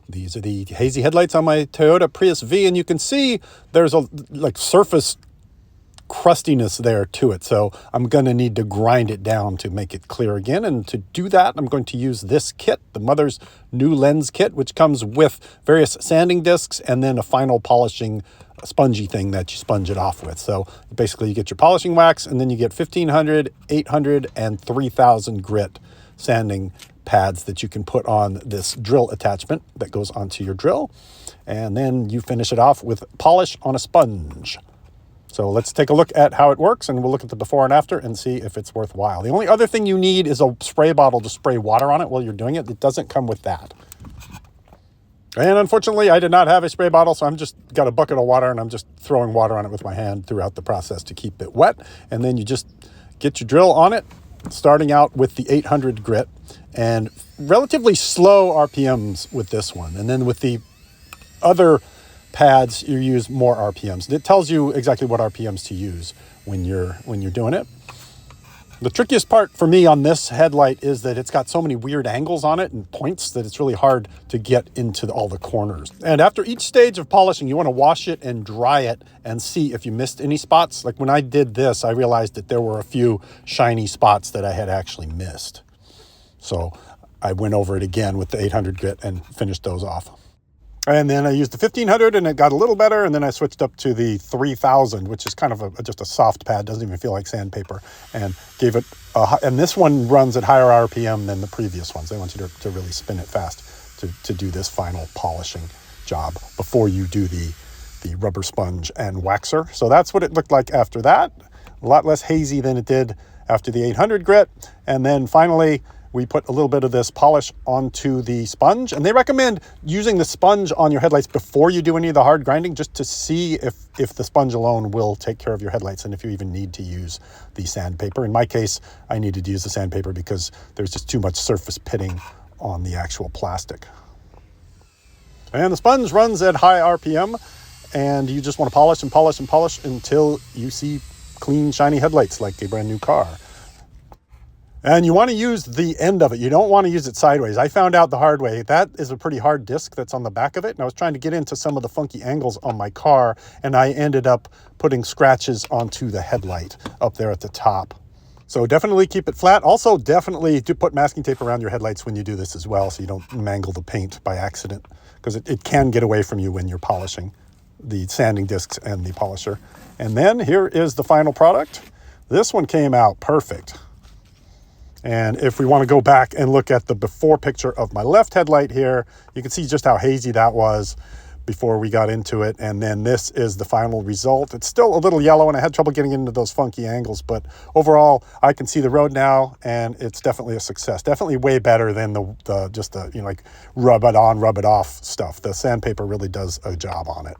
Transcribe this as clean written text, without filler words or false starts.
These are the hazy headlights on my Toyota Prius V, and you can see there's a surface crustiness there to it. So I'm going to need to grind it down to make it clear again. And to do that, I'm going to use this kit, the Mother's NuLens kit, which comes with various sanding discs and then a final polishing spongy thing that you sponge it off with. So basically you get your polishing wax, and then you get 1500, 800, and 3000 grit sanding pads that you can put on this drill attachment that goes onto your drill. And then you finish it off with polish on a sponge. So let's take a look at how it works, and we'll look at the before and after and see if it's worthwhile. The only other thing you need is a spray bottle to spray water on it while you're doing it. It doesn't come with that. And unfortunately, I did not have a spray bottle, so I'm just got a bucket of water, and I'm just throwing water on it with my hand throughout the process to keep it wet. And then you just get your drill on it, starting out with the 800 grit, and relatively slow RPMs with this one. And then with the other pads, you use more RPMs. It tells you exactly what RPMs to use when you're doing it. The trickiest part for me on this headlight is that it's got so many weird angles on it and points that it's really hard to get into all the corners. And after each stage of polishing, you want to wash it and dry it and see if you missed any spots. Like when I did this, I realized that there were a few shiny spots that I had actually missed. So I went over it again with the 800 grit and finished those off. And then I used the 1500 and it got a little better. And then I switched up to the 3000, which is kind of just a soft pad. Doesn't even feel like sandpaper, and gave it and this one runs at higher RPM than the previous ones. They want you to really spin it fast to do this final polishing job before you do the rubber sponge and waxer. So that's what it looked like after that. A lot less hazy than it did after the 800 grit. And then finally, we put a little bit of this polish onto the sponge, and they recommend using the sponge on your headlights before you do any of the hard grinding, just to see if the sponge alone will take care of your headlights and if you even need to use the sandpaper. In my case, I needed to use the sandpaper because there's just too much surface pitting on the actual plastic. And the sponge runs at high RPM, and you just want to polish and polish and polish until you see clean, shiny headlights like a brand new car. And you want to use the end of it. You don't want to use it sideways. I found out the hard way. That is a pretty hard disc that's on the back of it. And I was trying to get into some of the funky angles on my car, and I ended up putting scratches onto the headlight up there at the top. So definitely keep it flat. Also, definitely do put masking tape around your headlights when you do this as well, so you don't mangle the paint by accident, because it can get away from you when you're polishing the sanding discs and the polisher. And then here is the final product. This one came out perfect. And if we want to go back and look at the before picture of my left headlight here, you can see just how hazy that was before we got into it. And then this is the final result. It's still a little yellow, and I had trouble getting into those funky angles, but overall I can see the road now, and it's definitely a success. Definitely way better than the like rub it on, rub it off stuff. The sandpaper really does a job on it.